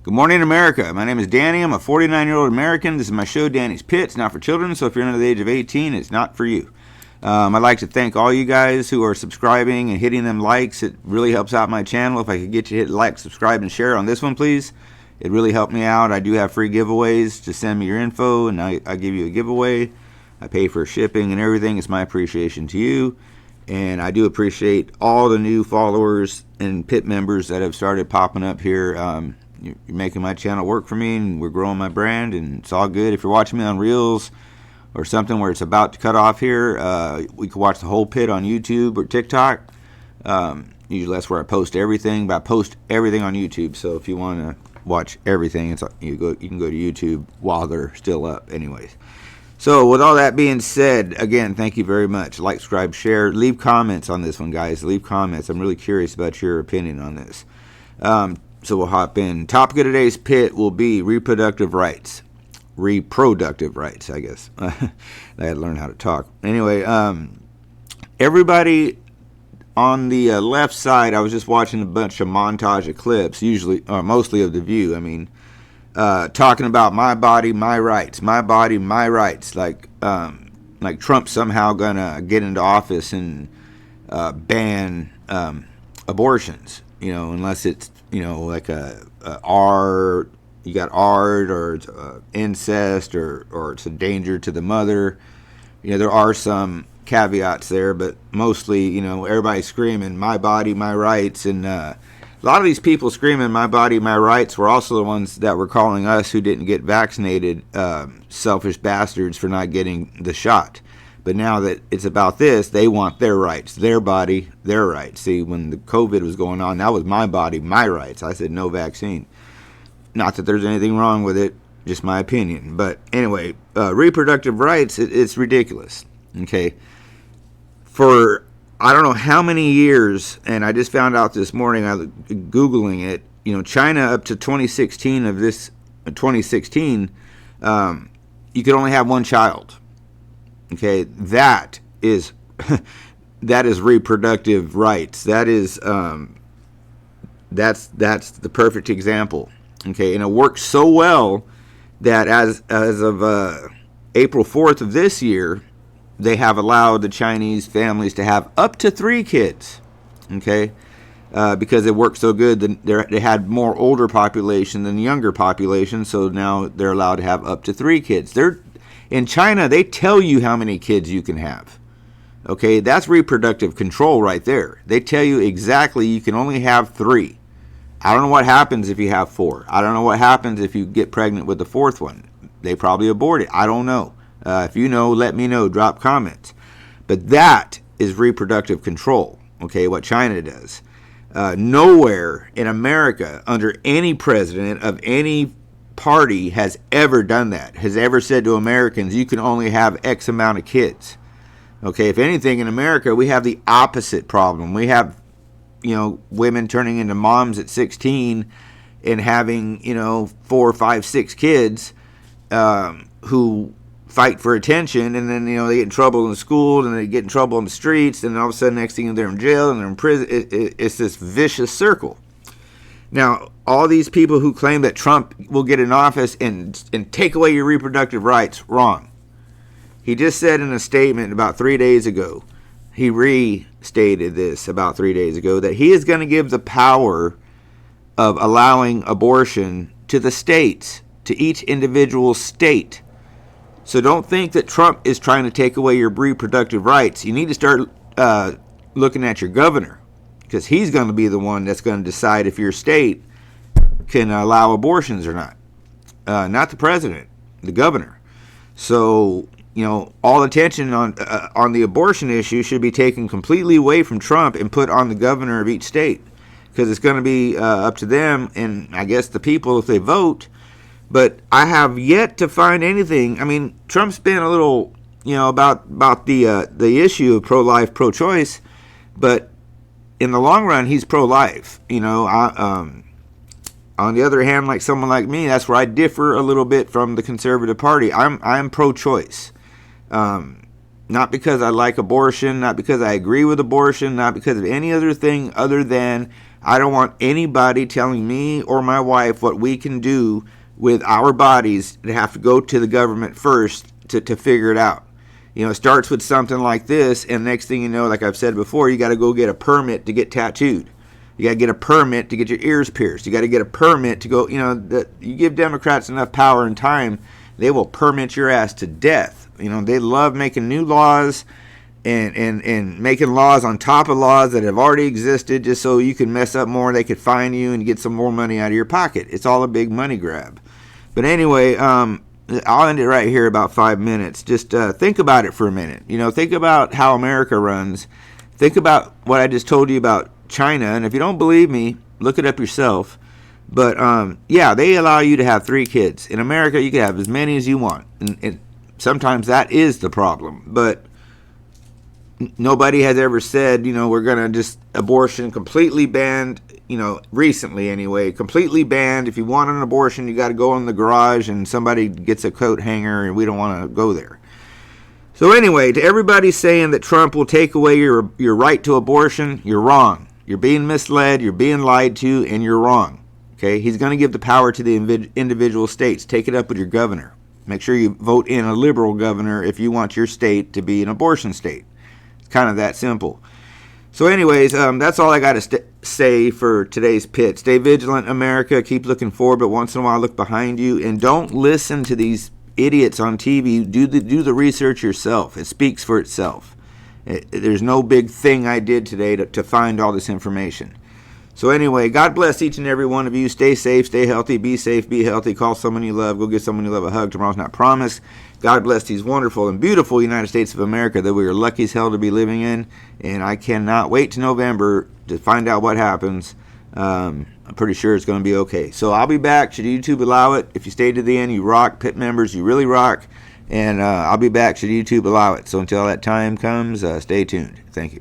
Good morning, America. My name is Danny. I'm a 49-year-old American. This is my show, Danny's Pit. It's not for children, so if you're under the age of 18, it's not for you. I'd like to thank all you guys who are subscribing and hitting them likes. It really helps out my channel. If I could get you to hit like, subscribe, and share on this one, please. It really helped me out. I do have free giveaways. Just send me your info, and I give you a giveaway. I pay for shipping and everything. It's my appreciation to you. And I do appreciate all the new followers and pit members that have started popping up here. You're making my channel work for me, and we're growing my brand, and it's all good. If you're watching me on Reels or something where it's about to cut off here, we can watch the whole pit on YouTube or TikTok. Usually that's where I post everything, but I post everything on YouTube. So if you want to watch everything, you can go to YouTube while they're still up anyways. So with all that being said, again, thank you very much. Like, subscribe, share, leave comments on this one, guys. Leave comments. I'm really curious about your opinion on this. So we'll hop in. Topic of today's pit will be reproductive rights. Reproductive rights, I guess. I had to learn how to talk. Anyway, everybody on the left side, I was just watching a bunch of montage of clips, mostly of The View. I mean, talking about my body, my rights, my body, my rights. Like Trump's somehow gonna get into office and ban abortions. Unless it's like a R, you got ARD or it's, incest or it's a danger to the mother. There are some caveats there, but mostly, everybody's screaming my body, my rights, and a lot of these people screaming my body, my rights were also the ones that were calling us who didn't get vaccinated selfish bastards for not getting the shot. But now that it's about this, they want their rights, their body, their rights. See, when the COVID was going on, that was my body, my rights. I said no vaccine. Not that there's anything wrong with it, just my opinion. But anyway, reproductive rights, it's ridiculous. Okay. For I don't know how many years, and I just found out this morning, I was Googling it, China up to 2016 you could only have one child. Okay, that is reproductive rights. That is that's the perfect example. Okay, and it works so well that as of April 4th of this year, they have allowed the Chinese families to have up to 3 kids. Okay, because it worked so good, they had more older population than younger population, so now they're allowed to have up to 3 kids. In China, they tell you how many kids you can have. Okay, that's reproductive control right there. They tell you exactly you can only have 3. I don't know what happens if you have 4. I don't know what happens if you get pregnant with the 4th one. They probably abort it. I don't know. If you know, let me know. Drop comments. But that is reproductive control, okay, what China does. Nowhere in America, under any president of any party has ever done that, has ever said to Americans, you can only have X amount of kids. Okay, if anything, in America, we have the opposite problem. We have, women turning into moms at 16 and having, 4, 5, 6 kids who fight for attention, and then, they get in trouble in school, and they get in trouble in the streets, and all of a sudden, next thing they're in jail, and they're in prison. It's this vicious circle. Now, all these people who claim that Trump will get in office and take away your reproductive rights, wrong. He just said in a statement about 3 days ago, he restated this about 3 days ago, that he is going to give the power of allowing abortion to the states, to each individual state. So don't think that Trump is trying to take away your reproductive rights. You need to start looking at your governor, because he's going to be the one that's going to decide if your state can allow abortions or not. Not the president, the governor. So, all attention on the abortion issue should be taken completely away from Trump and put on the governor of each state, because it's going to be up to them and I guess the people if they vote. But I have yet to find anything. I mean, Trump's been a little, about the issue of pro-life, pro-choice, but in the long run, he's pro-life. On the other hand, like someone like me, that's where I differ a little bit from the conservative party. I'm pro-choice. Not because I like abortion, not because I agree with abortion, not because of any other thing other than I don't want anybody telling me or my wife what we can do with our bodies to have to go to the government first to figure it out. You know, it starts with something like this, and next thing you know, like I've said before, you got to go get a permit to get tattooed. You got to get a permit to get your ears pierced. You got to get a permit to go, you know, you give Democrats enough power and time, they will permit your ass to death. You know, they love making new laws and making laws on top of laws that have already existed just so you can mess up more. They could fine you and get some more money out of your pocket. It's all a big money grab. But anyway, I'll end it right here, about 5 minutes. Just think about it for a minute. You know, think about how America runs. Think about what I just told you about China. And if you don't believe me, look it up yourself. But yeah, they allow you to have 3 kids. In America, you can have as many as you want. And sometimes that is the problem. But nobody has ever said, you know, we're going to just abortion completely banned, you know, recently anyway, completely banned. If you want an abortion, you got to go in the garage and somebody gets a coat hanger, and we don't want to go there. So anyway, to everybody saying that Trump will take away your right to abortion, you're wrong. You're being misled, you're being lied to, and you're wrong. Okay, he's going to give the power to the individual states. Take it up with your governor. Make sure you vote in a liberal governor if you want your state to be an abortion state. Kind of that simple. So anyways, that's all I got to say for today's pit. Stay vigilant, America. Keep looking forward, but once in a while look behind you, and don't listen to these idiots on TV. Do the research yourself. It speaks for itself. There's no big thing I did today to find all this information. So anyway, God bless each and every one of you. Stay safe, stay healthy, be safe, be healthy. Call someone you love. Go give someone you love a hug. Tomorrow's not promised. God bless these wonderful and beautiful United States of America that we are lucky as hell to be living in. And I cannot wait to November to find out what happens. I'm pretty sure it's going to be okay. So I'll be back should YouTube allow it. If you stay to the end, you rock. Pit members, you really rock. And I'll be back should YouTube allow it. So until that time comes, stay tuned. Thank you.